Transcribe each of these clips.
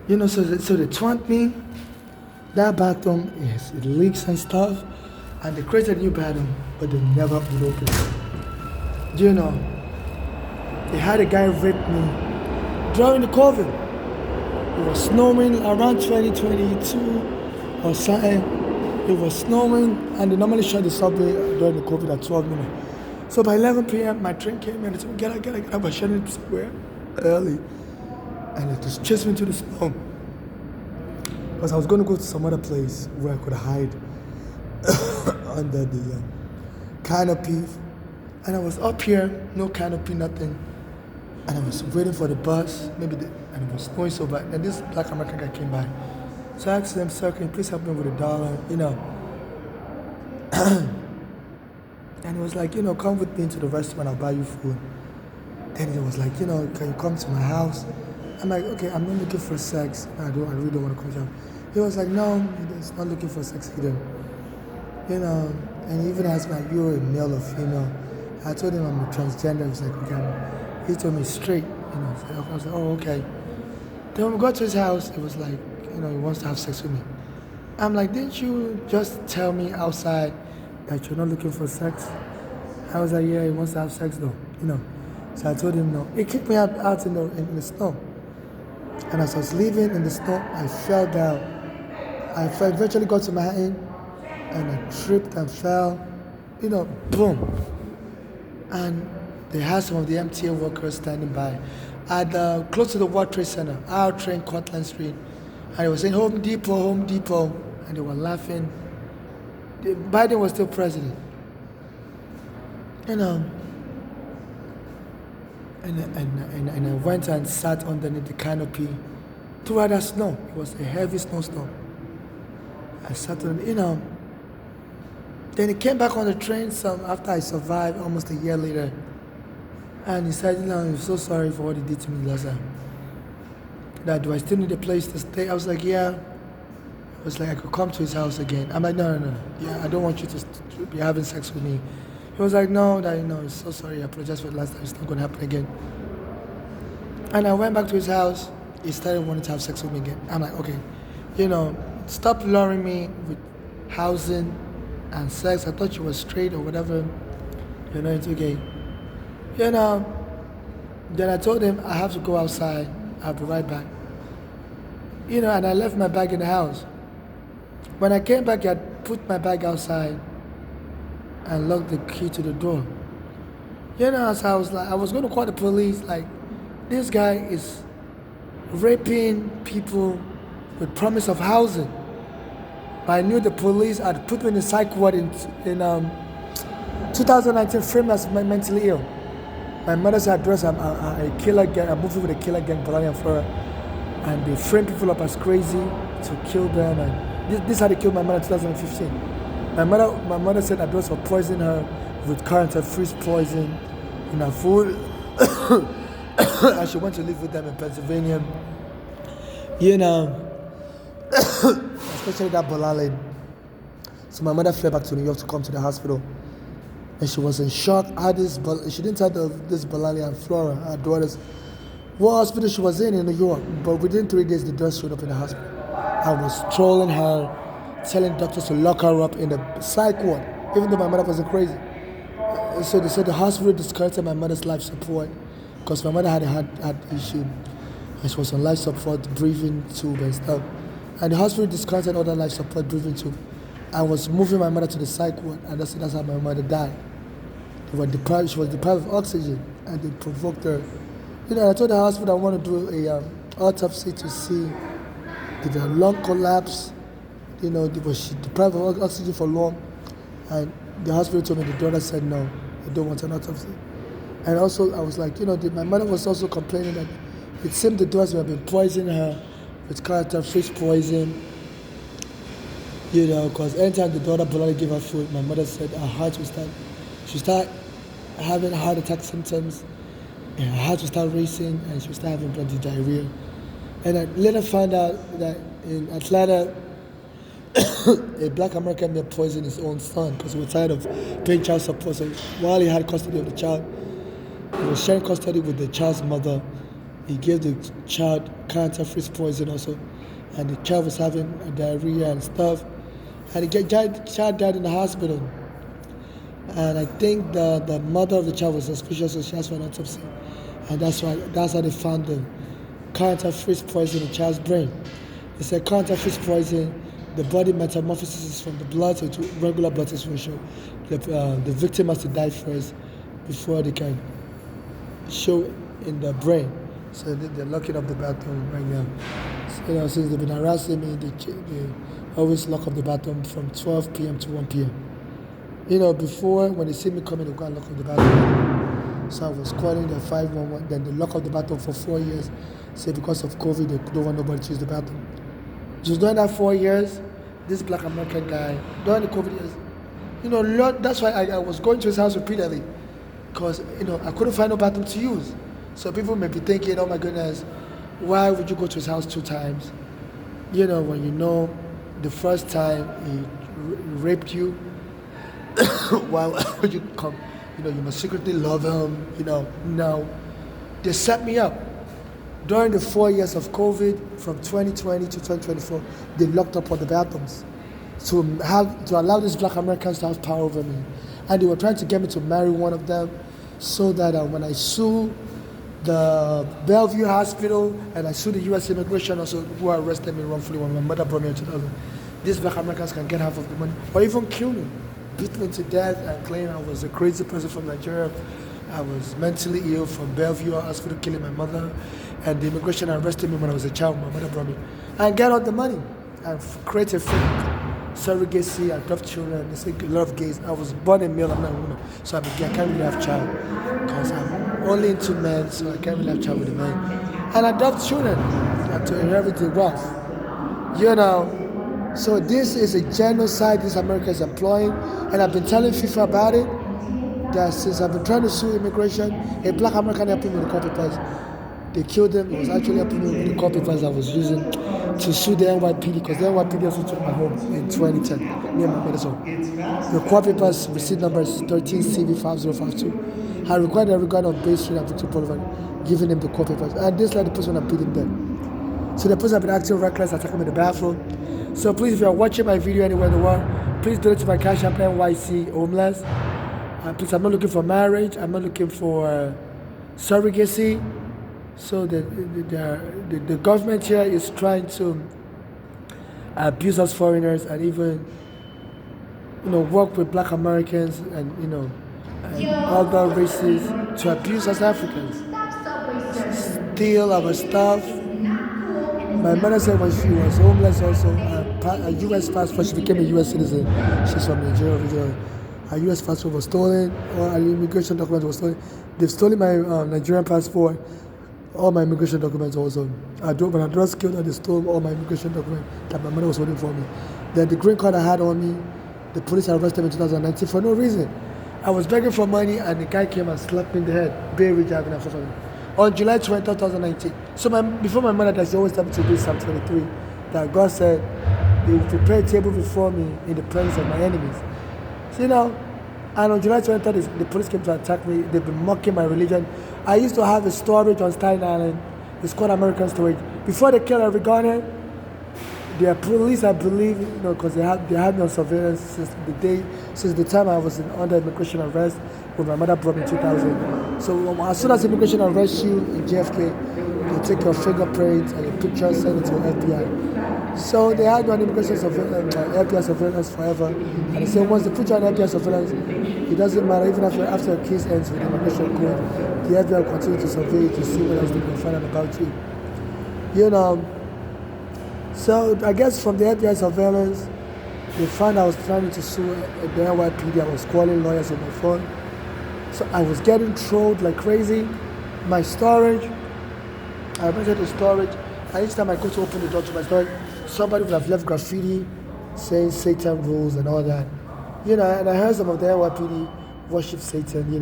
So they taunt me. That bathroom is it leaks and stuff, and they created a new bathroom, but they never would open it. You know, they had a guy rape me during the COVID. It was snowing around 2022 or something. It was snowing, and they normally shut the subway during the COVID at 12 minutes. So by 11 p.m., my train came in and said, get up, I shut the subway early. And it just chased me to the snow. Because I was going to go to some other place where I could hide under the canopy. And I was up here, no canopy, nothing. And I was waiting for the bus, and it was snowing so bad. And this black American guy came by. So I asked him, sir, can you please help me with $1? And he was like, come with me to the restaurant, I'll buy you food. Then he was like, can you come to my house? I'm like, okay, I'm not looking for sex. I really don't want to come to him. He was like, no, he's not looking for sex either. And he even asked me, are you a male or female? I told him I'm a transgender. He was like, okay. He told me straight. So I was like, oh, okay. Then when we got to his house, it was like, he wants to have sex with me. I'm like, didn't you just tell me outside that you're not looking for sex? I was like, yeah, he wants to have sex though, So I told him no. He kicked me out in the snow. And as I was leaving in the snow, I fell down. I eventually got to Manhattan, and I tripped and fell, boom. And they had some of the MTA workers standing by at close to the World Trade Center, our train, Cortlandt Street. And they were saying, Home Depot, and they were laughing. Biden was still president. And I went and sat underneath the canopy throughout that snow. It was a heavy snowstorm. I sat on, Then he came back on the train after I survived almost a year later. And he said, I'm so sorry for what he did to me last time. That do I still need a place to stay? I was like, yeah. I was like, I could come to his house again. I'm like, no. Yeah, I don't want you to be having sex with me. He was like, no, he's so sorry. I apologize for the last time. It's not going to happen again. And I went back to his house. He started wanting to have sex with me again. I'm like, okay, stop luring me with housing and sex. I thought you were straight or whatever. It's okay. Then I told him I have to go outside. I'll be right back. And I left my bag in the house. When I came back, I put my bag outside and locked the key to the door. So I was going to call the police. Like, this guy is raping people with promise of housing. But I knew the police had put me in the psych ward in 2019, framed as mentally ill. My mother's address, I'm a killer gang. I'm moving with a killer gang, Bolani and Flora, and they frame people up as crazy to kill them. And this how they killed my mother in 2015. My mother said address for poisoning her with current and freeze poison in her food, and she went to live with them in Pennsylvania. Especially that Bolali. So my mother flew back to New York to come to the hospital. And she was in shock. She didn't tell this Bolali and Flora, her daughters, what hospital she was in New York. But within 3 days, the daughter showed up in the hospital. I was trolling her, telling doctors to lock her up in the psych ward, even though my mother wasn't crazy. So they said the hospital discredited my mother's life support because my mother had a heart issue. And she was on life support, breathing tube and stuff. And the hospital discredited all that life support, breathing tube. I was moving my mother to the psych ward, and that's how my mother died. She was deprived of oxygen, and they provoked her. I told the hospital I want to do a autopsy to see did her lung collapse. Was she deprived of oxygen for long? And the hospital told me the daughter said no, they don't want an autopsy. And also I was like, my mother was also complaining that it seemed the daughters have been poisoning her with character fish poison. Because anytime the daughter Bolali gave her food, my mother said her heart would start having heart attack symptoms, and her heart would start racing, and she would start having bloody diarrhea. And I later found out that in Atlanta, a black American man poisoned his own son because he was tired of paying child support. So while he had custody of the child, he was sharing custody with the child's mother, He gave the child counterfeit poison also, and the child was having diarrhea and stuff, and the child died in the hospital. And I think the mother of the child was suspicious, so she asked for an autopsy, and that's how they found the counterfeit poison in the child's brain. They said counterfeit poison, the body metamorphoses from the blood to regular blood transfusion. The victim has to die first before they can show in the brain. So they're locking up the bathroom right now. So, since they've been harassing me, they always lock up the bathroom from 12 p.m. to 1 p.m. Before, when they see me coming, they go and lock up the bathroom. So I was calling the 511, then they lock up the bathroom for 4 years. Say because of COVID, they don't want nobody to use the bathroom. Just during that 4 years, this black American guy, during the COVID years, that's why I was going to his house repeatedly. Because, I couldn't find no bathroom to use. So people may be thinking, oh my goodness, why would you go to his house 2 times? When the first time he raped you, why would you come? You must secretly love him, No. They set me up. During the 4 years of COVID, from 2020 to 2024, they locked up all the bathrooms to allow these black Americans to have power over me. And they were trying to get me to marry one of them so that when I sue the Bellevue Hospital and I sue the U.S. Immigration also, who arrested me wrongfully when my mother brought me in 2000, these black Americans can get half of the money or even kill me, beat me to death and claim I was a crazy person from Nigeria. I was mentally ill from Bellevue Hospital, killing my mother, and the immigration arrested me when I was a child. My mother brought me and get all the money and create a fake surrogacy, adopt children. They say a lot of gays. I was born a male, I'm not a woman, so I can't really have child because I'm only into men, so I can't really have child with a man. And adopt children to inherit the wealth. So this is a genocide this America is employing, and I've been telling FIFA about it. That since I've been trying to sue immigration, a black American helped me with the court papers. They killed him. It was actually helping me with the court papers I was using to sue the NYPD, because the NYPD also took my home in 2010, near my mother's home. The court papers, receipt number is 13CV5052. I recorded every guy on Bay Street and Victor Boulevard, giving him the court papers. And this like the person I'm beating them. So the person have been acting reckless, attacking me in the bathroom. So please, if you're watching my video anywhere in the world, please donate to my Cash App NYC Homeless. Please, I'm not looking for marriage. I'm not looking for surrogacy. So the government here is trying to abuse us foreigners and even, work with black Americans and, and other races to abuse us Africans. Steal our stuff. My mother said when she was homeless also, a U.S. passport, she became a U.S. citizen. She's from Nigeria originally. Her U.S. passport was stolen, or her immigration document was stolen. They've stolen my Nigerian passport, all my immigration documents also. When I just killed her, they stole all my immigration documents that my mother was holding for me. Then the green card I had on me, the police arrested me in 2019 for no reason. I was begging for money and the guy came and slapped me in the head. Bay Ridge Avenue, on July 20, 2019. So before my mother died, she always told me to do Psalm 23, that God said, He will prepare a table before me in the presence of my enemies. So, and on July 23rd, the police came to attack me. They've been mocking my religion. I used to have a storage on Staten Island. It's called American Storage. Before they killed every Ghana, the police, I believe, because they had me on surveillance since the time I was under immigration arrest when my mother brought me in 2000. So as soon as immigration arrests you in JFK, they take your fingerprints and your pictures, send it to FBI. So they had me on immigration surveillance, FBI surveillance forever. And they say once they put you on FBI surveillance, it doesn't matter, even after a case ends with the immigration code, the FBI will continue to survey you to see what else they can find out about you. So I guess from the FBI surveillance, they found I was trying to sue the NYPD. I was calling lawyers on my phone. So I was getting trolled like crazy. My storage, I rented the storage, and each time I go to open the door to my storage, somebody would have left graffiti saying Satan rules and all that. And I heard some of the NYPD worship Satan,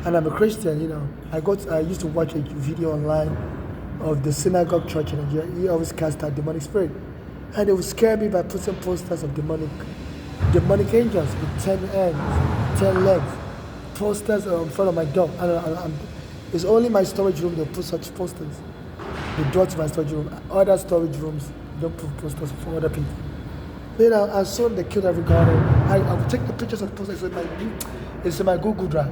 and I'm a Christian, I used to watch a video online of the synagogue church in Nigeria. He always cast out demonic spirit. And it would scare me by putting posters of demonic angels with 10 ends, 10 legs. Posters in front of my door. It's only my storage room they'll put such posters. the door to my storage room, other storage rooms, don't put posters for other people. As soon as they killed every garden, I will take the pictures of the posters. It's in my Google Drive.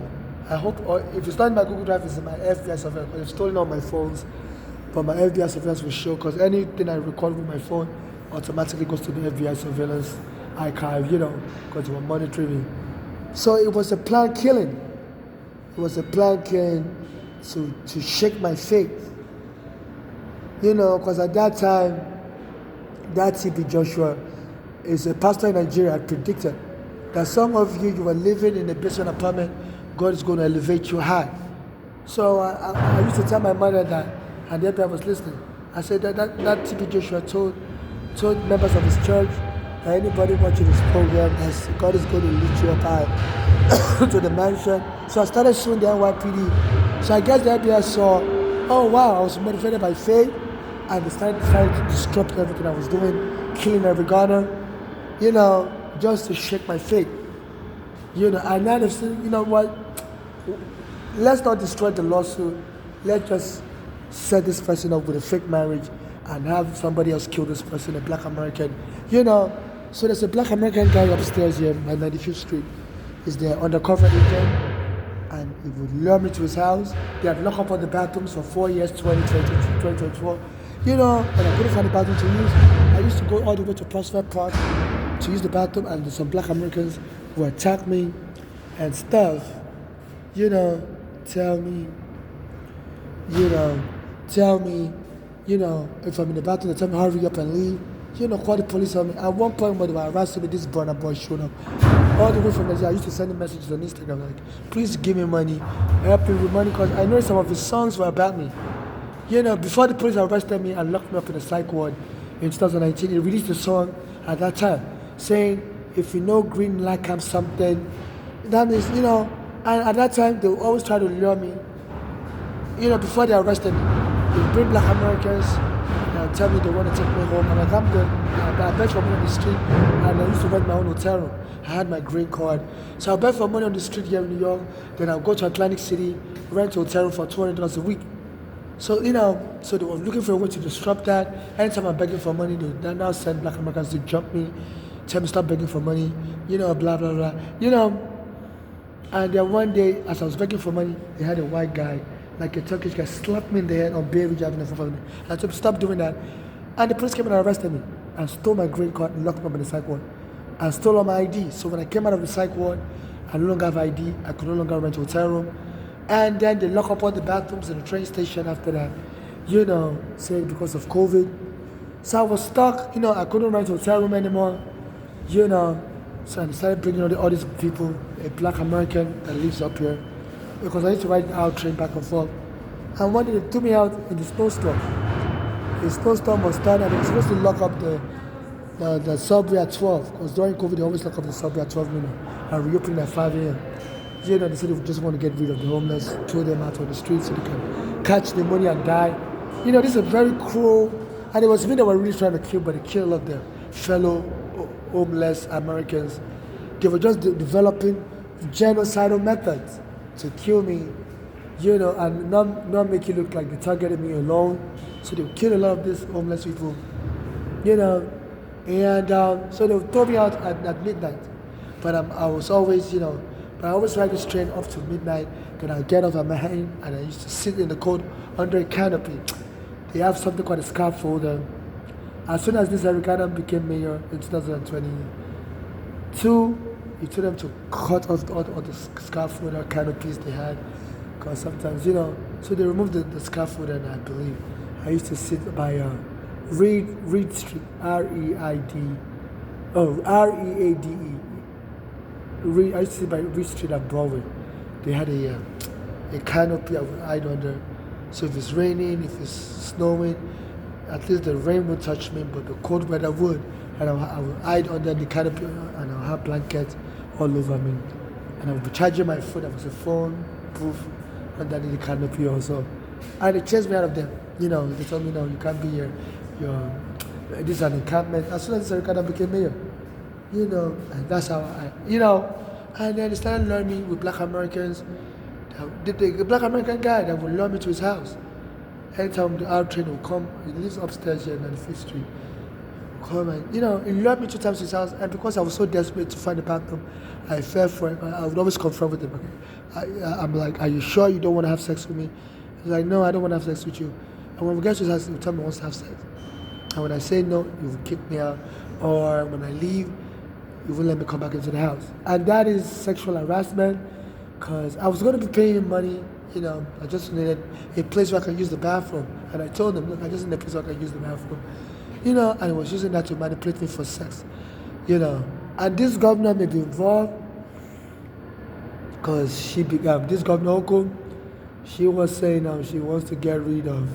I hope, or if it's not in my Google Drive, it's in my FBI surveillance. They've stolen all my phones, but my FBI surveillance will show, because anything I record with my phone automatically goes to the FBI surveillance archive, because they were monitoring me. So it was a planned killing. It was a planned killing to shake my faith. Because at that time, that TB Joshua is a pastor in Nigeria, predicted that some of you were living in a basement apartment, God is going to elevate you high. So I used to tell my mother that, and the FBI was listening. I said that TB Joshua told members of his church that anybody watching this program, God is going to lift you up high to the mansion. So I started suing the NYPD. So I guess the FBI saw, oh wow, I was motivated by faith, and they started trying to disrupt everything I was doing, killing every Ghana, just to shake my faith. And now they've said, you know what, let's not destroy the lawsuit, let's just set this person up with a fake marriage and have somebody else kill this person, a black American. So there's a black American guy upstairs here by 95th Street. He's the undercover agent, and he would lure me to his house. They had locked up all the bathrooms for 4 years, 2024. And I couldn't find a bathroom to use. I used to go all the way to Prospect Park to use the bathroom, and there's some black Americans who attacked me and stuff. Tell me, if I'm in the bathroom, they tell me hurry up and leave. Call the police on me. At one point when they were arresting me, this Burna Boy showed up. All the way from Nigeria. I used to send him messages on Instagram like, please give me money, help me with money, because I know some of his songs were about me. Before the police arrested me and locked me up in a psych ward in 2019, he released a song at that time saying, if you know green like I'm something, that means, and at that time they would always try to lure me, before they arrested me. They bring black Americans and tell me they want to take me home. I'm like, I'm good. I beg for money on the street, and I used to rent my own hotel room. I had my green card. So I beg for money on the street here in New York, then I'll go to Atlantic City, rent a hotel room for $200 a week. So, so they were looking for a way to disrupt that. Anytime I'm begging for money, they now send black Americans to jump me, tell me stop begging for money, blah, blah, blah. And then one day, as I was begging for money, they had a white guy, like a Turkish guy, slapped me in the head on Bay Ridge Avenue in front of me. I told him, stop doing that. And the police came and arrested me and stole my green card and locked me up in the psych ward and stole all my ID. So when I came out of the psych ward, I no longer have ID, I could no longer rent a hotel room. And then they lock up all the bathrooms in the train station after that, saying because of COVID. So I was stuck, I couldn't rent a hotel room anymore, So I started bringing all these people, a black American that lives up here, because I used to ride our train back and forth. And one day they took me out in the snowstorm. The snowstorm was done, and they were supposed to lock up the subway at 12, because during COVID they always lock up the subway at 12 noon and reopen at 5 a.m. They said they just want to get rid of the homeless, throw them out on the streets so they can catch the money and die. This is very cruel, and it was me that were really trying to kill, but they killed all of their fellow homeless Americans. They were just developing genocidal methods to kill me, and not make it look like they targeted me alone. So they would kill a lot of these homeless people, and so they would throw me out at midnight. But I was always, but I always ride this train up to midnight, then I'll get off at Manhattan, and I used to sit in the cold under a canopy. They have something called a scaffolder. As soon as this Eric Adams became mayor in 2022, he told them to cut off all the scaffolder canopies they had, because sometimes, so they removed the scaffolder, and I believe I used to sit by Reed Street, R-E-A-D-E. I used to sit by Reed Street at Broadway. They had a canopy I would hide under. So if it's raining, if it's snowing, at least the rain won't touch me, but the cold weather would. And I would hide under the canopy, and I'll have blankets all over me. And I would be charging my phone. There was a phone booth underneath the canopy also. And they chased me out of there. They told me, no, you can't be here. This is an encampment. As soon as Ricardo became mayor, and that's how and then they started luring me with black Americans. The black American guy that would lure me to his house. Anytime the R train will come, he lives upstairs here in 95th Street. Come and, he lured me 2 times to his house, and because I was so desperate to find the bathroom, I fell for it. I would always confront with him. I'm like, are you sure you don't want to have sex with me? He's like, no, I don't want to have sex with you. And when we get to his house, he'll tell me he wants to have sex. And when I say no, he will kick me out. Or when I leave, he won't let me come back into the house. And that is sexual harassment, because I was going to be paying him money. I just needed a place where I can use the bathroom. And I told him, look, I just need a place where I can use the bathroom. And he was using that to manipulate me for sex. And this governor may be involved, because this governor Oko, she was saying she wants to get rid of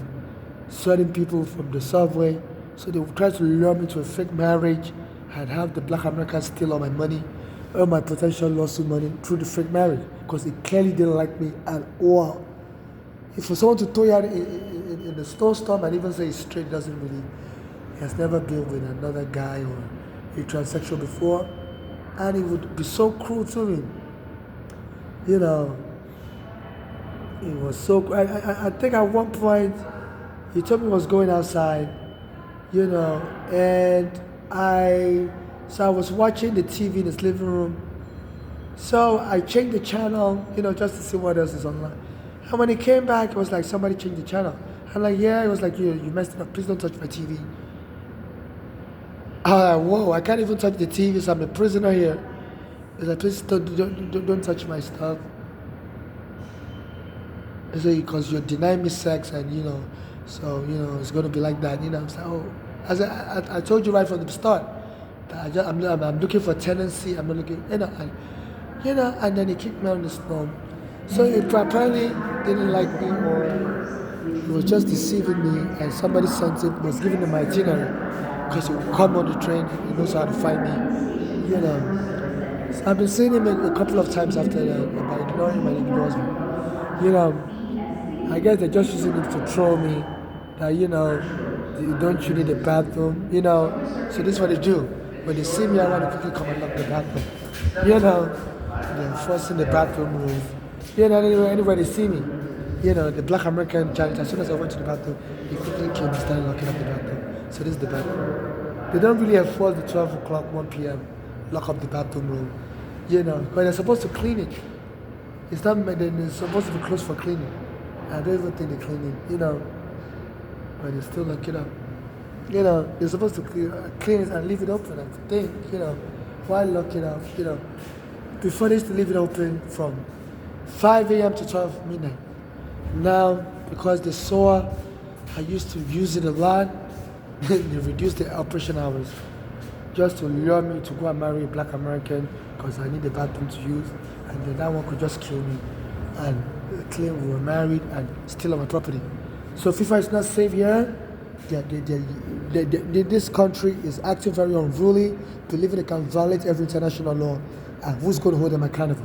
certain people from the subway. So they would try to lure me to a fake marriage and have the black Americans steal all my money, all my potential lawsuit money through the fake marriage, because he clearly didn't like me at all. If for someone to throw you out in the snowstorm and even say he's straight, he has never been with another guy or a transsexual before, and he would be so cruel to me. It was so. I think at one point he told me he was going outside, and I was watching the TV in his living room. So I changed the channel, just to see what else is online. And when he came back, it was like somebody changed the channel. I'm like, yeah, it was like, you messed it up. Please don't touch my TV. Whoa, I can't even touch the TV, so I'm a prisoner here. He's like, please don't touch my stuff. He said, because you're denying me sex, and so it's going to be like that. I'm like, oh, I told you right from the start that I'm looking for tenancy. I'm not looking, and then he kicked me on the snow. So he apparently didn't like me, or he was just deceiving me, and somebody sent him, was giving him my itinerary, because he would come on the train, he knows how to find me, So I've been seeing him a couple of times after that, by ignoring him and he ignores me. I guess they're just using it to troll me, that, don't you need a bathroom, So this is what they do. When they see me around, they quickly come and lock the bathroom, They're enforcing the bathroom rules. Anywhere they see me, the black American janitor, as soon as I went to the bathroom, he quickly came and started locking up the bathroom. So this is the bathroom. They don't really enforce the 12 o'clock, 1 p.m., lock up the bathroom room, because they're supposed to clean it. It's not, they're supposed to be closed for cleaning. I don't even think they clean it, but they still lock it up. They're supposed to clean it and leave it open. I think, why lock it up, Before they used to leave it open from 5 a.m. to 12 midnight. Now, because they saw I used to use it a lot, they reduced the operation hours just to lure me to go and marry a black American, because I need the bathroom to use, and then that one could just kill me and claim we were married and steal all my property. So FIFA is not safe here. This country is acting very unruly, believing they can violate every international law, and who's going to hold them accountable?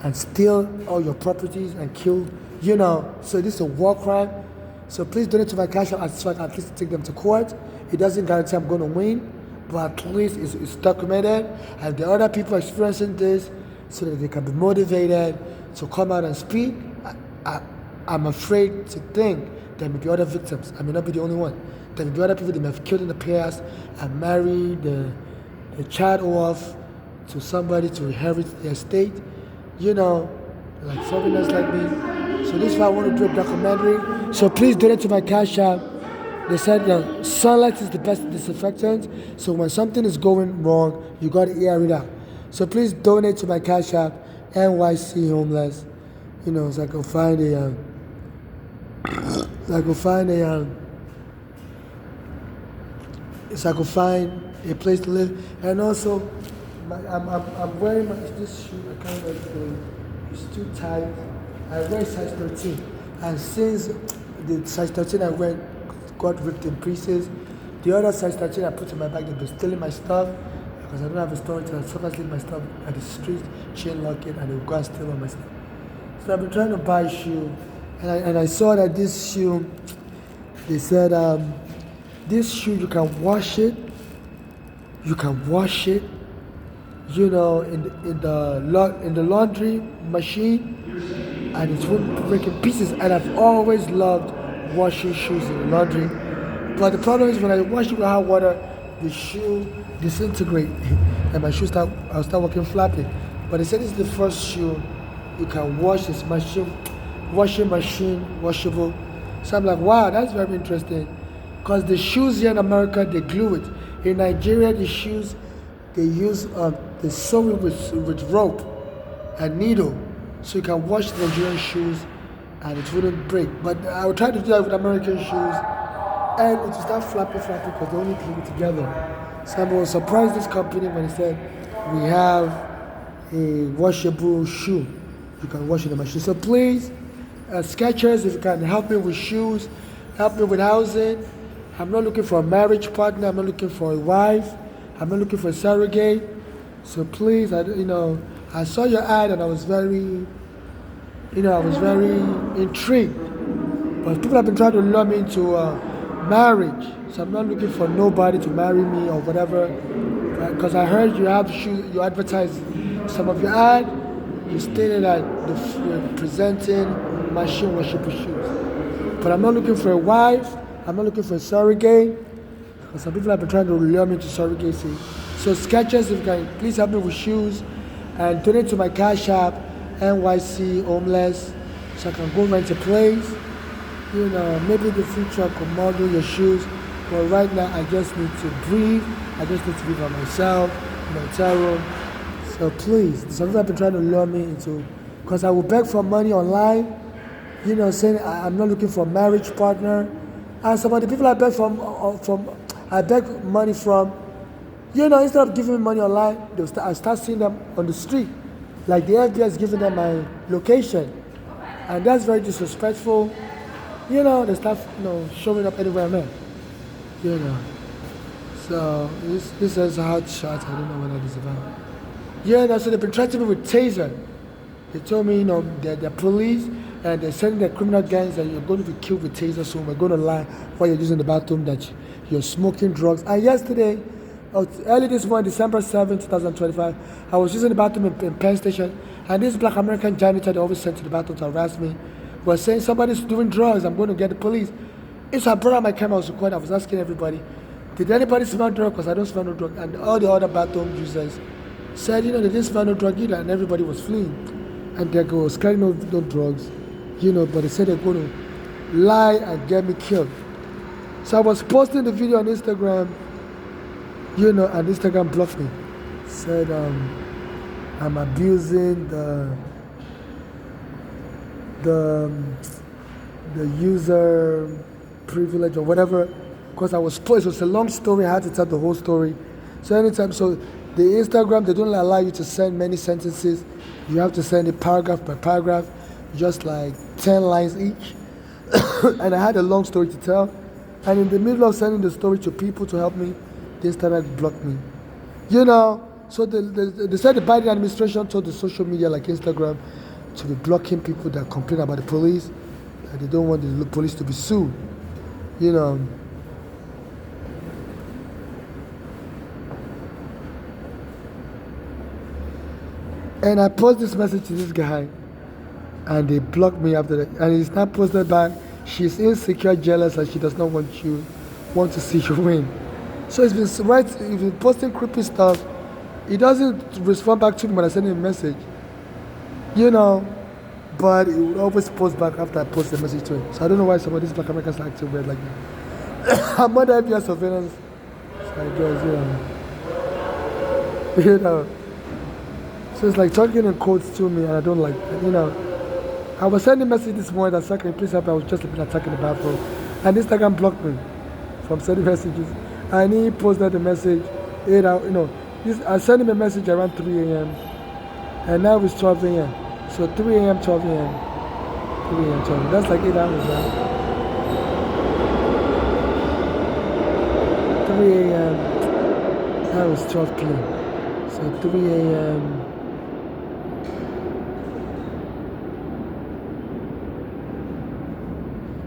And steal all your properties and kill, So this is a war crime. So please donate to my cash app so I can at least take them to court. It doesn't guarantee I'm going to win, but at least it's documented, and the other people experiencing this, so that they can be motivated to come out and speak. I'm afraid to think there may be other victims. I may not be the only one. There may be other people that may have killed in the past and married the child off to somebody to inherit the estate, like foreigners like me. So this is why I want to do a documentary. So please donate to my cash app. They said sunlight is the best disinfectant. So when something is going wrong, you got to air it out. So please donate to my cash app, NYC Homeless. So I can find a place to live. And also, I'm wearing this shoe. I can't wear it. It's too tight. I wear size 13, and since the size 13 I wear got ripped in pieces, the other size 13 I put in my bag, they've been stealing my stuff, because I don't have a storage, and I sometimes leave my stuff at the street, chain lock it, and they'll go and steal all my stuff. So I've been trying to buy a shoe, and I saw that this shoe, they said, this shoe you can wash it, in the laundry machine, and it won't break in pieces. And I've always loved washing shoes in the laundry. But the problem is when I wash it with hot water, the shoe disintegrate and my shoe I'll start walking flappy. But they said this is the first shoe you can wash. This washing machine washable. So I'm like, wow, that's very interesting. Because the shoes here in America, they glue it. In Nigeria, the shoes, they use, they sew it with rope and needle. So you can wash the Nigerian shoes and it wouldn't break. But I would try to do that with American shoes and it will start flapping because they only glue it together. So I was surprised this company when they said, we have a washable shoe. You can wash in the machine. So please, Skechers, if you can help me with shoes, help me with housing. I'm not looking for a marriage partner. I'm not looking for a wife. I'm not looking for a surrogate. So please, I saw your ad and I was very intrigued. But people have been trying to lure me into marriage. So I'm not looking for nobody to marry me or whatever. Because I heard you have shoes, you advertise some of your ad. You stated that you're presenting machine washable shoes. But I'm not looking for a wife. I'm not looking for a surrogate. Because some people have been trying to lure me to surrogacy. So Skechers, if you can please help me with shoes and donate to my Cash App, NYC Homeless, so I can go rent a place. Maybe in the future I can model your shoes. But right now I just need to breathe. I just need to be by myself in my hotel room. So please, some people have been trying to lure me into, because I will beg for money online, saying I'm not looking for a marriage partner. And some of the people I beg I beg money from, instead of giving me money online, I start seeing them on the street. Like the FBI is giving them my location. And that's very disrespectful. They start, showing up anywhere I'm at. So this is a hot shot. I don't know what that is about. So they've been threatening me with taser. They told me, they're police and they're sending their criminal gangs that you're going to be killed with taser soon. We're going to lie while you're using the bathroom that you're smoking drugs. And yesterday, early this morning, December 7, 2025, I was using the bathroom in Penn Station, and this black American janitor they always sent to the bathroom to harass me was saying somebody's doing drugs. I'm going to get the police. So I brought out my camera. I was recording. I was asking everybody, did anybody smell drug? Because I don't smell no drug. And all the other bathroom users said, they didn't smell no drug either, and everybody was fleeing. And they go, carrying no drugs, but they said they're going to lie and get me killed. So I was posting the video on Instagram, and Instagram blocked me. Said I'm abusing the user privilege or whatever, because it was a long story. I had to tell the whole story. So the Instagram, they don't allow you to send many sentences. You have to send it paragraph by paragraph, just like 10 lines each. And I had a long story to tell. And in the middle of sending the story to people to help me, the Instagram blocked me. So they said the Biden administration told the social media like Instagram to be blocking people that complain about the police, that they don't want the police to be sued. And I posted this message to this guy, and they blocked me after that. And it's not posted back. She's insecure, jealous, and she does not want to see you win. So he's been posting creepy stuff. He doesn't respond back to me when I send him a message, but he will always post back after I post the message to him. So I don't know why some of these black Americans are acting weird like that. I'm under FBI surveillance. So I guess, So it's like talking in codes to me, and I don't like that, I was sending a message this morning that second, please help me. I was just a bit attacking the bathroom. And Instagram blocked me from sending messages. And he posted the message 8 hours, I sent him a message around 3 a.m. And now it's 12 a.m. So 3 a.m., 12 a.m. 3 a.m., 12 a.m. That's like 8 hours now. 3 a.m. Now it's 12 p.m. So 3 a.m.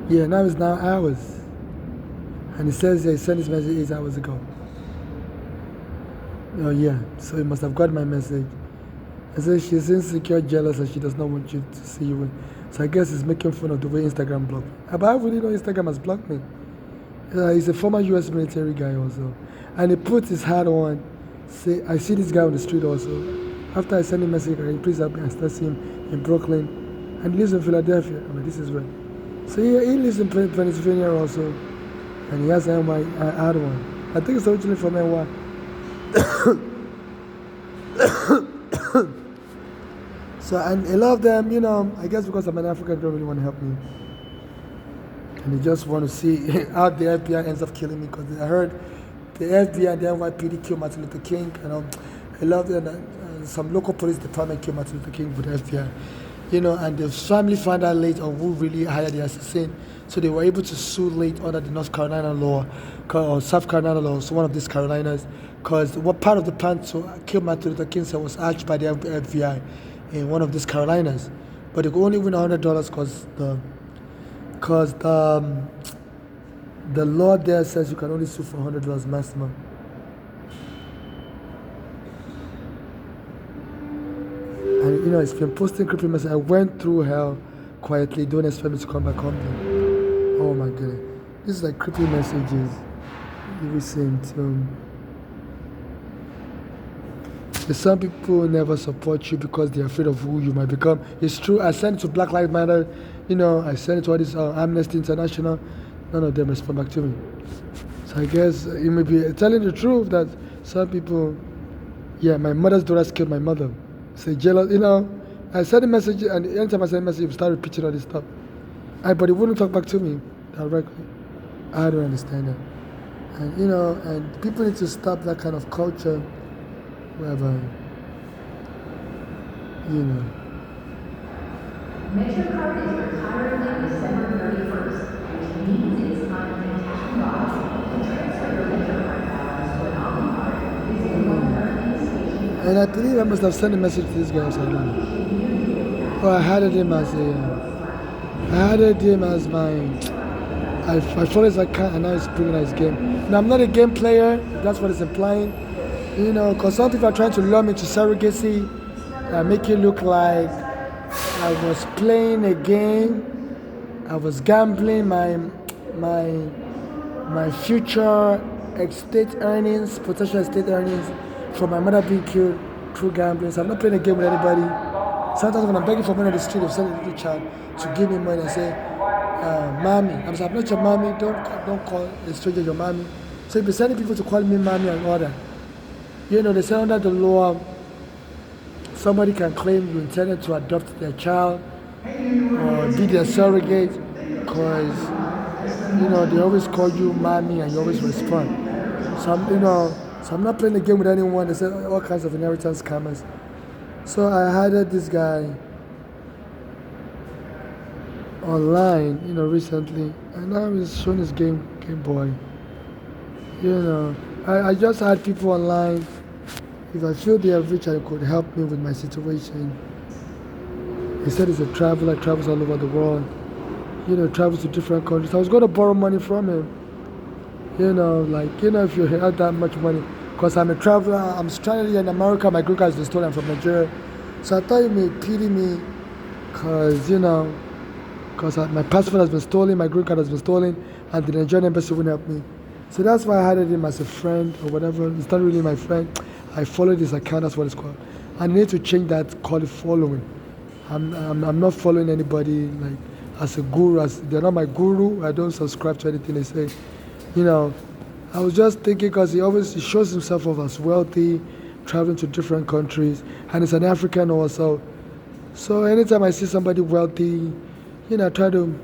Yeah, now it's 9 hours. And it says he sent this message 8 hours ago. Oh yeah, so he must have got my message. It says she's insecure, jealous, and she does not want you to see you win. So I guess he's making fun of the way Instagram blocked me. But I really know Instagram has blocked me. He's a former US military guy also. And he put his hat on. Say, I see this guy on the street also. After I send him a message, can you please help me? I start seeing him in Brooklyn. And he lives in Philadelphia. I mean, this is right. So he lives in Pennsylvania also. And he has an NY hat on. I think it's originally from NY. So, and a lot of them, you know, I guess because I'm an African, they don't really want to help me. And they just want to see how the FBI ends up killing me, because I heard the FBI and the NYPD killed Martin Luther King. You know, a lot of them, some local police department killed Martin Luther King with the FBI. You know, and the family found out late on who really hired the assassin. So they were able to sue late under the North Carolina law, or South Carolina law, so one of these Carolinas, because what part of the plan to kill Martin Luther King was hatched by the FBI in one of these Carolinas. But they could only win $100 because the law there says you can only sue for $100 maximum. And you know, it's been posting creepy messages. I went through hell quietly, don't expect me to come back home. Oh my god. This is like creepy messages you will send. Some people never support you because they're afraid of who you might become. It's true. I sent it to Black Lives Matter. You know, I sent it to all this Amnesty International. None of them respond back to me. So I guess you may be telling the truth that some people, yeah, my mother's daughters killed my mother. Say jealous, you know. I sent a message, and anytime I send a message, you start repeating all this stuff. But he wouldn't talk back to me directly. I don't understand that. And you know, and people need to stop that kind of culture. Whatever, you know. MetroCard is retiring on December 31st, which means it's time to cash loss and transfer your MetroCard balance to an Omni card. Visit one current station. And I believe I must have sent a message to this guy. So I don't know. Oh, I added him as my. I follow his account, and now he's bringing out his game. Now I'm not a game player. That's what it's implying. You know, because some people are trying to lure me to surrogacy, make it look like I was playing a game, I was gambling my future estate earnings, potential estate earnings from my mother being killed through gambling. So I'm not playing a game with anybody. Sometimes when I'm begging for money on the street, I've sent a little child to give me money and say, mommy. I'm like, I'm not your mommy, don't call a stranger your mommy. So you've been sending people to call me mommy and all that. You know, they say under the law, somebody can claim you intended to adopt their child or be their surrogate, because, you know, they always call you mommy and you always respond. So I'm not playing the game with anyone. They say all kinds of inheritance scammers. So I hired this guy online, you know, recently, and now he's showing his Game Boy. You know, I just had people online. If I feel they are rich and could help me with my situation. He said he's a traveler, travels all over the world. You know, travels to different countries. I was going to borrow money from him. You know, like, you know, if you have that much money. Because I'm a traveler, I'm stranded in America, my green card has been stolen, I'm from Nigeria. So I thought you may pity me, because, you know, because my passport has been stolen, my green card has been stolen, and the Nigerian embassy wouldn't help me. So that's why I hired him as a friend or whatever. It's not really my friend. I followed his account, that's what it's called. I need to change that, call it following. I'm not following anybody like as a guru. They're not my guru. I don't subscribe to anything they say. You know, I was just thinking, because he shows himself off as wealthy, traveling to different countries, and he's an African also. So anytime I see somebody wealthy, you know, I try to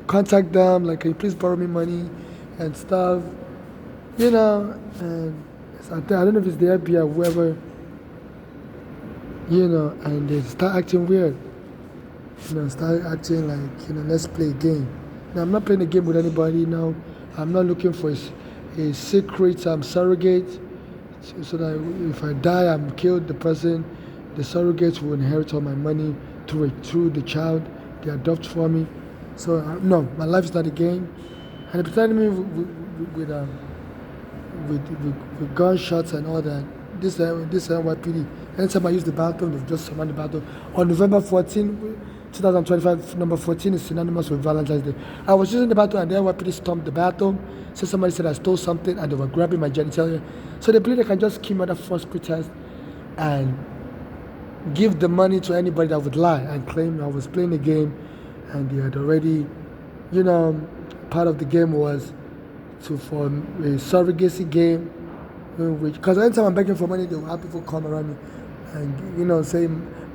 contact them, like, can you please borrow me money and stuff, you know. And I don't know if it's the FBI or whoever, you know, and they start acting weird. You know, start acting like, you know, let's play a game. Now, I'm not playing a game with anybody now. I'm not looking for a secret surrogate, so that if I die, I'm killed, the surrogates will inherit all my money through the child they adopt for me. So, no, my life is not a game. And they're presenting me with gunshots and all that. This NYPD. Anytime I use the bathroom, they've just surrounded the bathroom. On November 14, 2025, number 14 is synonymous with Valentine's Day. I was using the bathroom and then NYPD stormed the bathroom. So somebody said I stole something and they were grabbing my genitalia. So they believe they can just keep under false pretense and give the money to anybody that would lie and claim I was playing a game and they had already, part of the game was for a surrogacy game, because anytime I'm begging for money, they will have people come around me and say,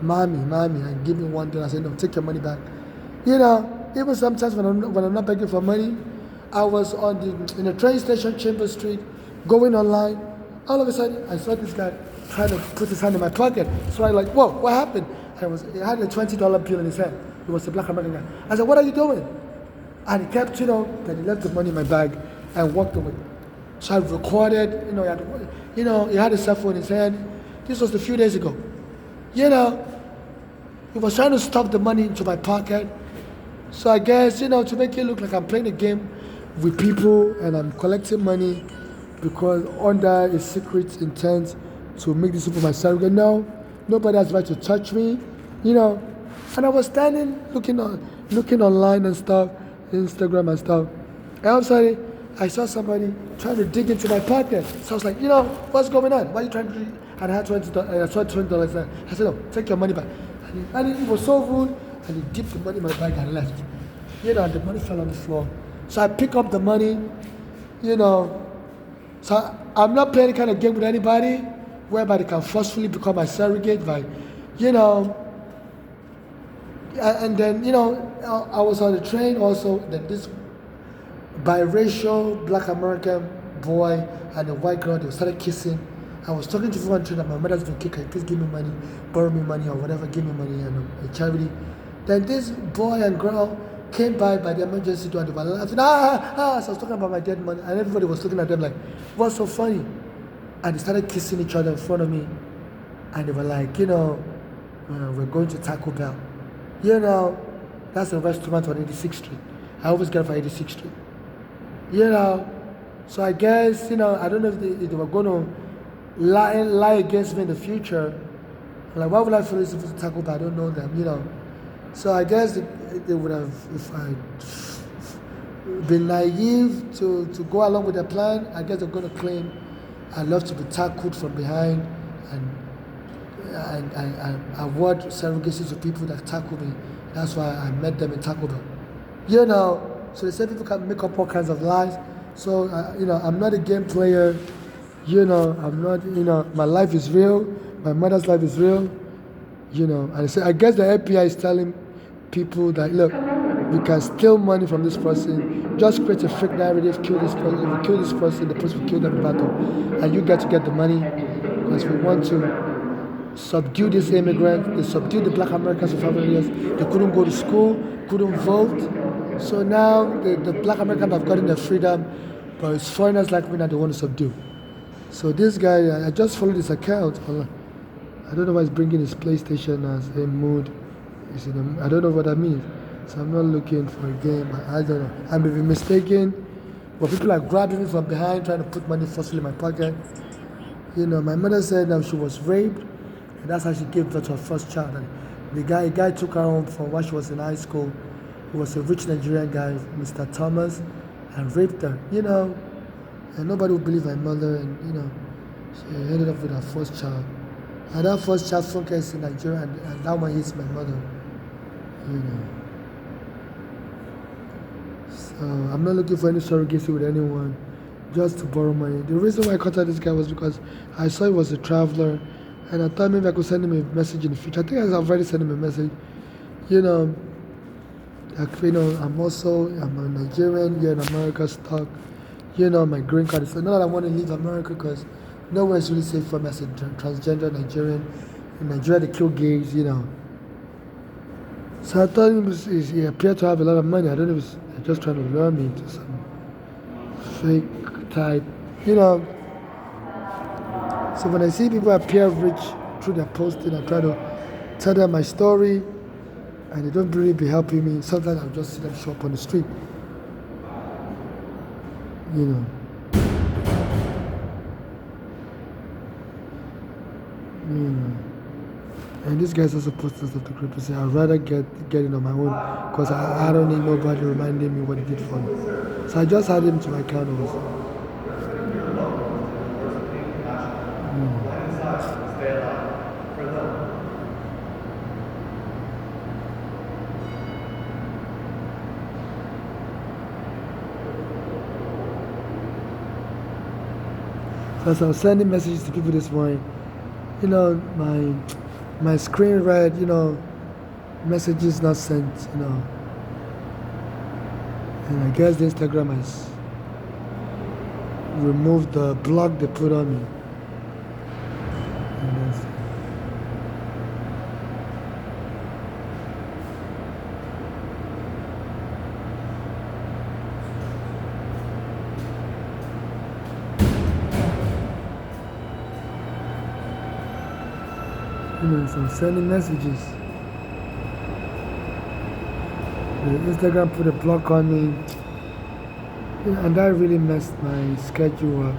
mommy, and give me $1. I say, no, take your money back. Even sometimes when I'm not begging for money, I was in the train station, Chambers Street, going online. All of a sudden, I saw this guy trying to put his hand in my pocket. So I like, whoa, what happened? He had a $20 bill in his hand. He was a black American guy. I said, what are you doing? And he kept, then he left the money in my bag and walked away. So I recorded, he had a cell phone in his hand. This was a few days ago. He was trying to stuff the money into my pocket. So I guess, to make it look like I'm playing a game with people and I'm collecting money because under a secret intent to make this for my surrogate. No, nobody has right to touch me, And I was standing looking online and stuff, Instagram and stuff. And all of a sudden, I saw somebody trying to dig into my pocket. So I was like, what's going on? Why are you trying to do? And I had $20. I saw $20 there. I said, no, take your money back. And he was so rude, and he dipped the money in my bag and left. And the money fell on the floor. So I pick up the money, So I'm not playing any kind of game with anybody whereby they can forcefully become my surrogate by, and then, I was on the train also, then this biracial black American boy and a white girl, they started kissing. I was talking to everyone train that my mother's been kicked, please give me money, borrow me money or whatever, give me money and a charity. Then this boy and girl came by the emergency door and they were laughing, so I was talking about my dead money and everybody was looking at them like, what's so funny? And they started kissing each other in front of me and they were like, we're going to Taco Bell. That's a restaurant on 86th Street. I always get for 86th Street. So I guess, I don't know if they were going to lie against me in the future. Like, why would I feel this if it's Taco Bell? I don't know them, So I guess they would have, if I'd been naive to go along with their plan, I guess they're going to claim I love to be tackled from behind and award surrogacy to people that tackle me. That's why I met them in Taco Bell. So they say people can make up all kinds of lies. So, I'm not a game player. I'm not, my life is real. My mother's life is real. And I guess the FBI is telling people that, look, we can steal money from this person, just create a fake narrative, kill this person. If we kill this person, the person will kill them in battle. And you get to get the money because we want to subdue these immigrants. They subdued the black Americans for 500 years. They couldn't go to school, couldn't vote. So now the black Americans have gotten their freedom, but it's foreigners like me that they want to subdue. So this guy, I just followed his account. I don't know why he's bringing his PlayStation as a mood. I don't know what that means. So I'm not looking for a game. I don't know. I may be mistaken, but people are grabbing me from behind, trying to put money forcefully in my pocket. My mother said that she was raped, and that's how she gave birth to her first child. And the guy took her home from when she was in high school. He was a rich Nigerian guy, Mr. Thomas, and raped her. And nobody would believe my mother, and she ended up with her first child. And that first child focused in Nigeria, and that one hits my mother. So I'm not looking for any surrogacy with anyone, just to borrow money. The reason why I contacted this guy was because I saw he was a traveler, and I thought maybe I could send him a message in the future. I think I've already sent him a message. I'm a Nigerian here in America stuck. My green card is not that I want to leave America because nowhere is really safe for me as a transgender Nigerian. In Nigeria, they kill gays, So I thought he appeared to have a lot of money. I don't know if he's just trying to lure me into some fake type, So when I see people appear rich through their posting, I try to tell them my story, and they don't really be helping me. Sometimes I'll just see them show up on the street. And this guy's also posting stuff to crypto. Say I'd rather get it on my own because I don't need nobody reminding me what he did for me. So I just added him to my account also. So as I was sending messages to people this morning, my screen read, messages not sent, and I guess the Instagram has removed the block they put on me. And that's- so I'm sending messages. The Instagram put a block on me, and that really messed my schedule up.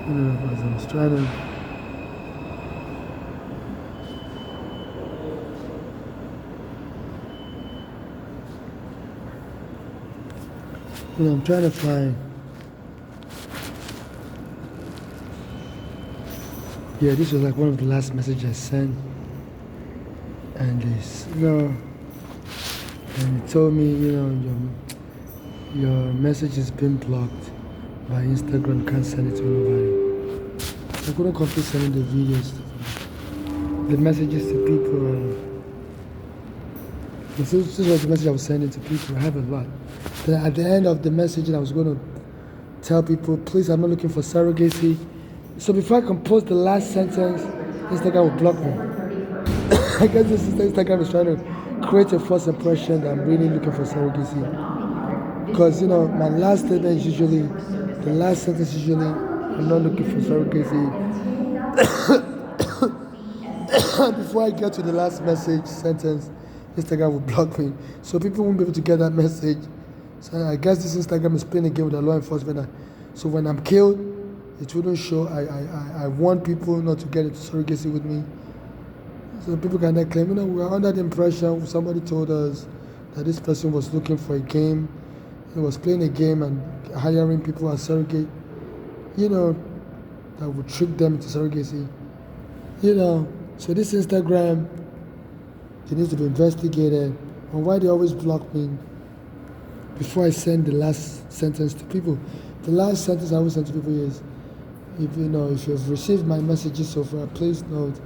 Because I was trying to. I'm trying to find. Yeah, this was like one of the last messages I sent, and this, and it told me, your message has been blocked by Instagram. Can't send it to nobody. I couldn't complete sending the videos, the messages to people. This was the message I was sending to people. I have a lot. Then at the end of the message, I was going to tell people, please, I'm not looking for surrogacy. So before I can post the last sentence, Instagram will block me. I guess this is Instagram is trying to create a false impression that I'm really looking for surrogacy. Because my last statement is usually, the last sentence is usually, I'm not looking for surrogacy. Before I get to the last sentence, Instagram will block me. So people won't be able to get that message. So I guess this Instagram is playing a game with the law enforcement. So when I'm killed, it wouldn't show. I want people not to get into surrogacy with me. So people can then claim, we are under the impression somebody told us that this person was looking for a game. He was playing a game and hiring people as surrogate, that would trick them into surrogacy. So this Instagram, it needs to be investigated on why they always block me before I send the last sentence to people. The last sentence I always send to people is, if you've received my messages so far, please note,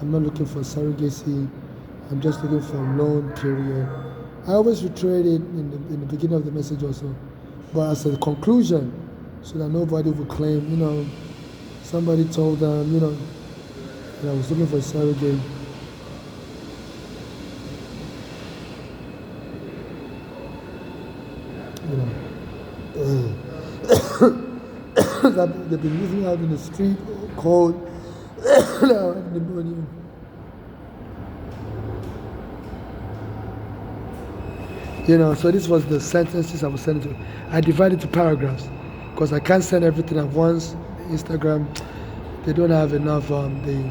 I'm not looking for surrogacy. I'm just looking for a loan period. I always reiterate it in the beginning of the message also, but as a conclusion, so that nobody will claim, somebody told them, that I was looking for a surrogate. They've been living out in the street, cold, in the morning. So this was the sentences I was sending to. I divided to paragraphs because I can't send everything at once. Instagram, they don't have enough. They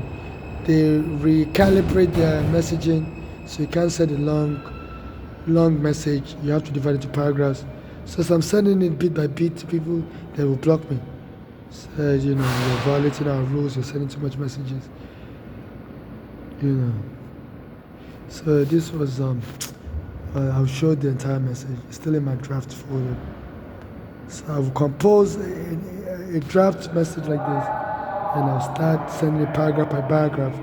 recalibrate their messaging, so you can't send a long message. You have to divide it to paragraphs. So as I'm sending it bit by bit to people, they will block me. Said, you're violating our rules. You're sending too much messages. So this was I'll show the entire message. It's still in my draft folder. So I will compose a draft message like this, and I'll start sending it paragraph by paragraph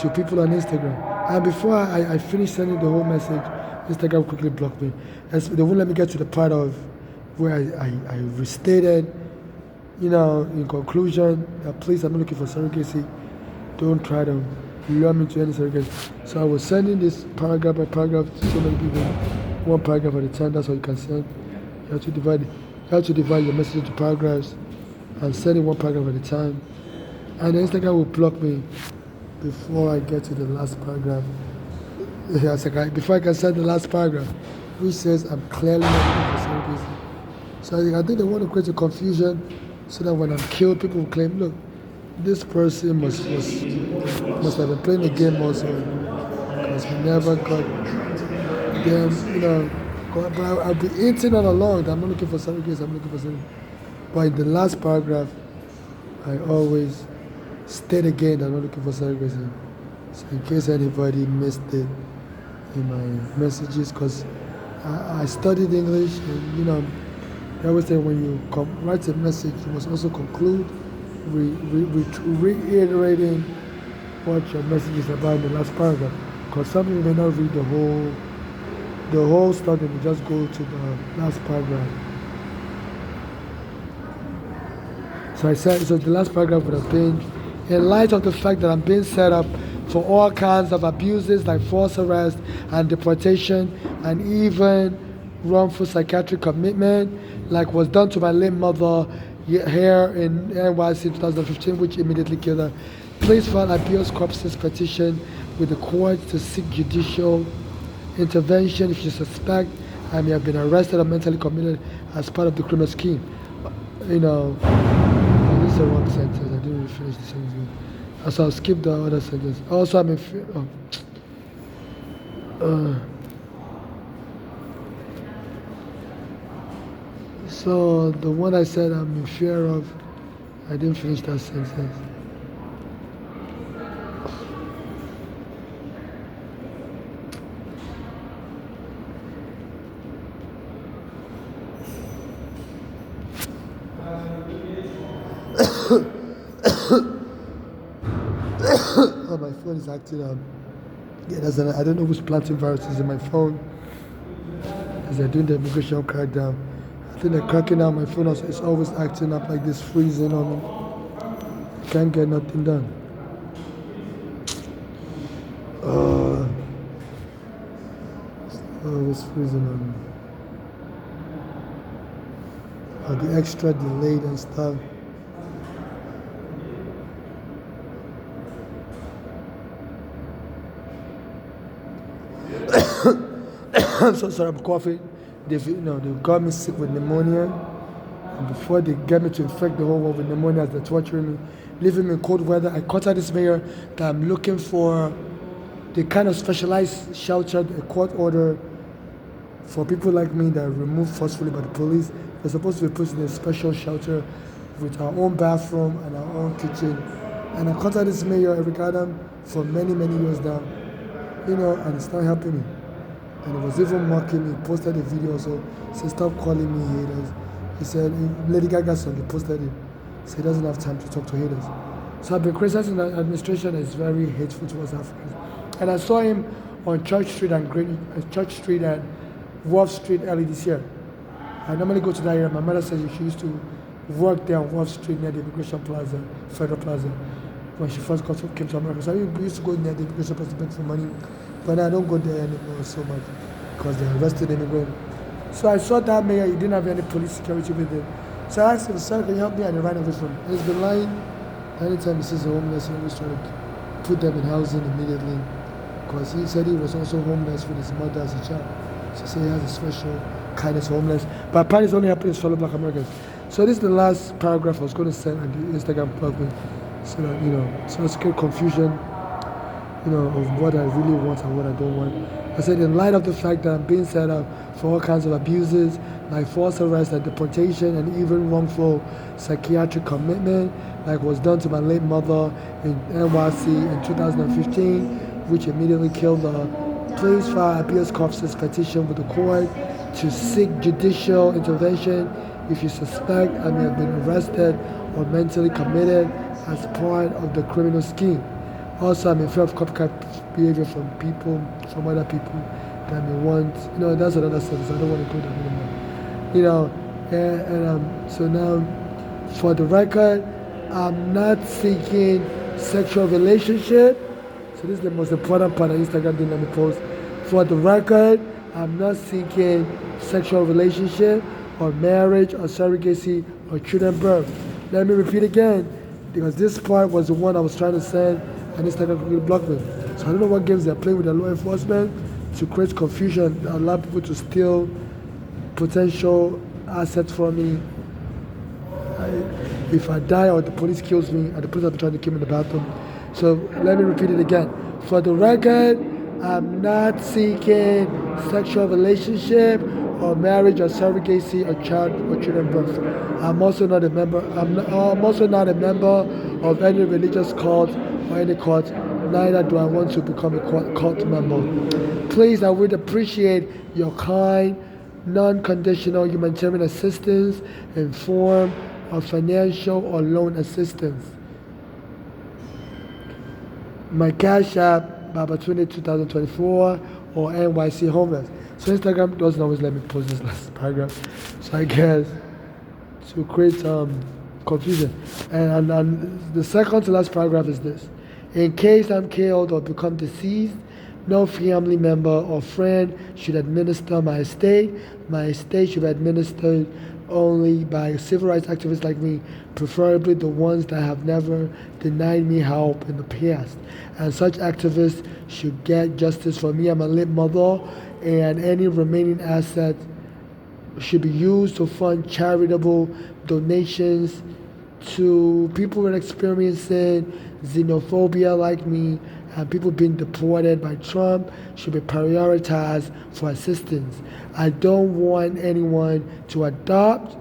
to people on Instagram. And before I finish sending the whole message, Instagram quickly blocked me. And so they won't let me get to the part of where I restated, in conclusion, that please, I'm not looking for surrogacy. Don't try to lure me to any surrogacy. So I was sending this paragraph by paragraph to so many people, one paragraph at a time. That's all you can send. You have to divide your message into paragraphs and send it one paragraph at a time. And the Instagram will block me before I get to the last paragraph. Before I can send the last paragraph, which says I'm clearly not looking for surrogacy. So I think they want to create a confusion so that when I'm killed, people will claim, look, this person must have been playing the game also, because we never got them, But I've been hinting all along that I'm not looking for surrogates, I'm looking for something. But in the last paragraph, I always state again that I'm not looking for surrogacy. So in case anybody missed it in my messages, because I studied English, and they always say when you write a message, you must also conclude reiterating what your message is about in the last paragraph. Because some people may not read the whole study, they just go to the last paragraph. So I said, so the last paragraph would have been, in light of the fact that I'm being set up for all kinds of abuses like false arrest and deportation and even wrongful psychiatric commitment, like was done to my late mother here in NYC in 2015, which immediately killed her. Please file habeas corpus petition with the court to seek judicial intervention if you suspect I may have been arrested or mentally committed as part of the criminal scheme. This is the wrong sentence. I didn't really finish the sentence. So I'll skip the other sentence. Also, I'm in fear of. So the one I said I'm in fear of, I didn't finish that sentence. Oh, my phone is acting up. Yeah, I don't know who's planting viruses in my phone. As they're doing the immigration crackdown. I think they're cracking down my phone also. It's always acting up like this, freezing on me. Can't get nothing done. It's freezing on me. I'll be extra delayed and stuff. I'm so sorry, I'm coughing. They got me sick with pneumonia. And before they get me to infect the whole world with pneumonia, as they're torturing me, leaving me in cold weather, I contact this mayor that I'm looking for the kind of specialized shelter, a court order for people like me that are removed forcefully by the police. They're supposed to be put in a special shelter with our own bathroom and our own kitchen. And I contact this mayor, Eric Adam, for many, many years now. And it's not helping me. And he was even mocking me. He posted a video also. He said, stop calling me haters. He said, Lady Gaga's song, he posted it. So he doesn't have time to talk to haters. So I've been criticizing the administration is very hateful towards Africans. And I saw him on Church Street and Wharf Street early this year. I normally go to that area. My mother says she used to work there on Wharf Street near the Immigration Plaza, Federal Plaza, when she first came to America. So I used to go near the Immigration Plaza to beg for money. But I don't go there anymore so much because they arrested immigrants. So I saw that mayor, he didn't have any police security with him. So I asked him, sir, can you help me? And he ran away from him. He's been lying. Anytime he sees a homeless, he always trying to put them in housing immediately. Because he said he was also homeless with his mother as a child. So he said he has a special kindness for homeless. But apparently it's only happening to fellow black Americans. So this is the last paragraph I was going to send on the Instagram plugin. So that, so it's good confusion. Of what I really want and what I don't want. I said, in light of the fact that I'm being set up for all kinds of abuses, like false arrest and deportation and even wrongful psychiatric commitment, like was done to my late mother in NYC in 2015, which immediately killed her, please file habeas corpus petition with the court to seek judicial intervention if you suspect I may have been arrested or mentally committed as part of the criminal scheme. Also, I'm in fear of copycat behavior from other people that may want, that's another sentence. I don't want to go there anymore. So now, for the record, I'm not seeking sexual relationship. So this is the most important part of Instagram didn't let me post. For the record, I'm not seeking sexual relationship or marriage or surrogacy or children birth. Let me repeat again, because this part was the one I was trying to send and Instagram completely blocked me. So I don't know what games they're playing with the law enforcement to create confusion, allow people to steal potential assets from me. if I die or the police kills me, and the police are trying to kill me in the bathroom. So let me repeat it again. For the record, I'm not seeking sexual relationship or marriage or surrogacy or child or children birth. I'm also not a member. I'm also not a member of any religious cult or any cult. Neither do I want to become a cult member. Please, I would appreciate your kind, non-conditional humanitarian assistance in form of financial or loan assistance. My Cash App, Baba20 2024 or NYC Homeless. So Instagram doesn't always let me post this last paragraph. So I guess to create some confusion. And the second to last paragraph is this. In case I'm killed or become deceased, no family member or friend should administer my estate. My estate should be administered only by civil rights activists like me, preferably the ones that have never denied me help in the past. And such activists should get justice for me and my late mother, and any remaining assets should be used to fund charitable donations to people who are experiencing xenophobia like me, and people being deported by Trump should be prioritized for assistance. I don't want anyone to adopt,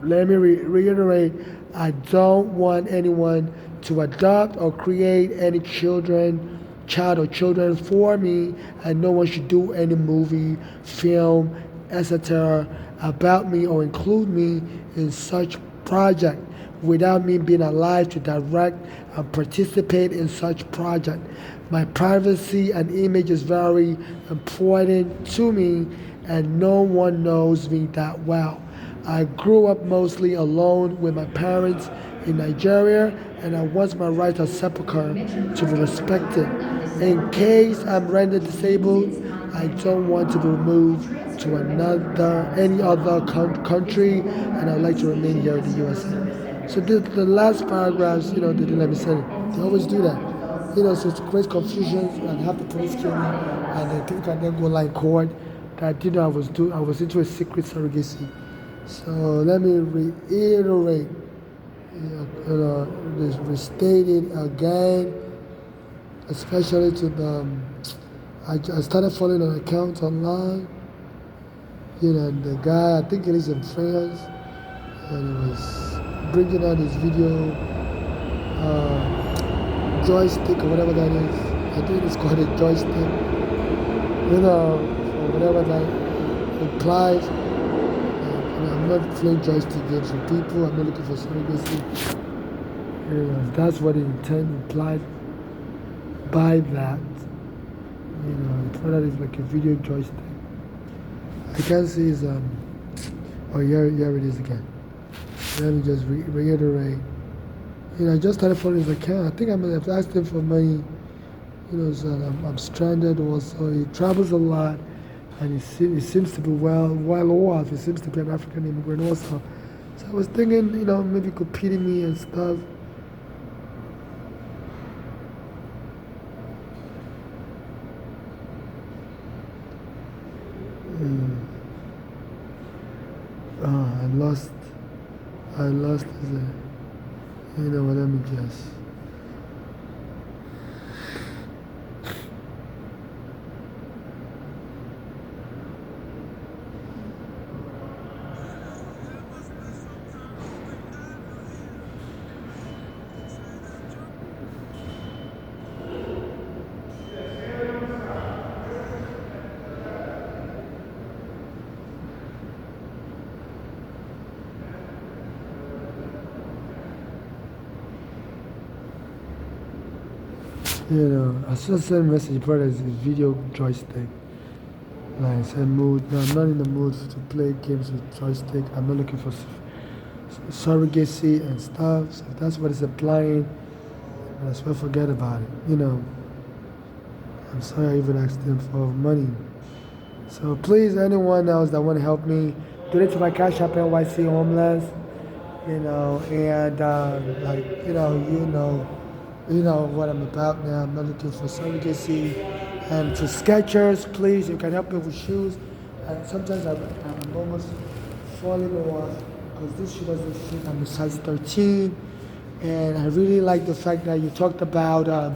let me reiterate, I don't want anyone to adopt or create any child or children for me, and no one should do any movie, film, etc. about me or include me in such project without me being alive to direct and participate in such project. My privacy and image is very important to me, and no one knows me that well. I grew up mostly alone with my parents in Nigeria, and I want my right as sepulchre to be respected. In case I'm rendered disabled, I don't want to be removed to any other country, and I'd like to remain here in the USA. So the last paragraphs, they didn't let me say it. They always do that. So it creates confusion and have the police kill me, and then people can then go like court that I was into a secret surrogacy. So let me reiterate, restate it again, especially to the. I started following an account online. The guy, I think he lives in France, and he was bringing out his video joystick or whatever that is. I think it's called a joystick. Or whatever that implies. I'm not playing joystick games with people. I'm not looking for surrogacy. That's what it implied by that. That is like a video joystick. I can't see his here it is again. Let me just reiterate. I just started following his account. I think I might have asked him for money. So I'm stranded also. He travels a lot, and he seems to be well off. He seems to be an African immigrant also. So I was thinking, maybe he could pity me and stuff. I lost his, let me just. I still send a message, but it's a video joystick. Like I said, mood. No, I'm not in the mood to play games with joystick. I'm not looking for surrogacy and stuff. So if that's what it's implying, I swear forget about it. I'm sorry I even asked him for money. So please, anyone else that want to help me, donate to my Cash App NYC Homeless. You know what I'm about now. I'm not looking for surrogacy. And to Skechers, please, you can help me with shoes. And sometimes I'm almost falling off because this shoe doesn't fit. I'm a size 13, and I really like the fact that you talked about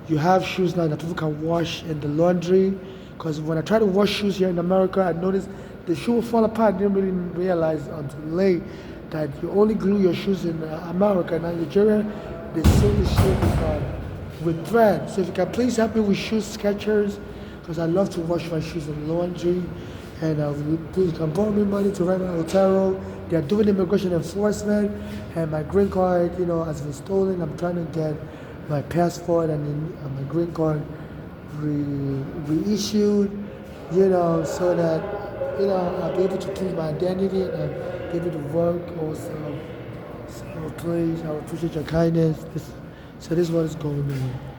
you have shoes now that people can wash in the laundry. Because when I try to wash shoes here in America, I noticed the shoe will fall apart. I didn't really realize until late that you only glue your shoes in America. Now in Nigeria, they sew the shoe with thread. So if you can please help me with shoes, Skechers, because I love to wash my shoes in laundry. And please can borrow me money to rent my hotel room. They are doing immigration enforcement, and my green card, has been stolen. I'm trying to get my passport and my green card reissued, so that I'll be able to prove my identity and I'll be able to work also. So please, I appreciate your kindness. So this is what is going on.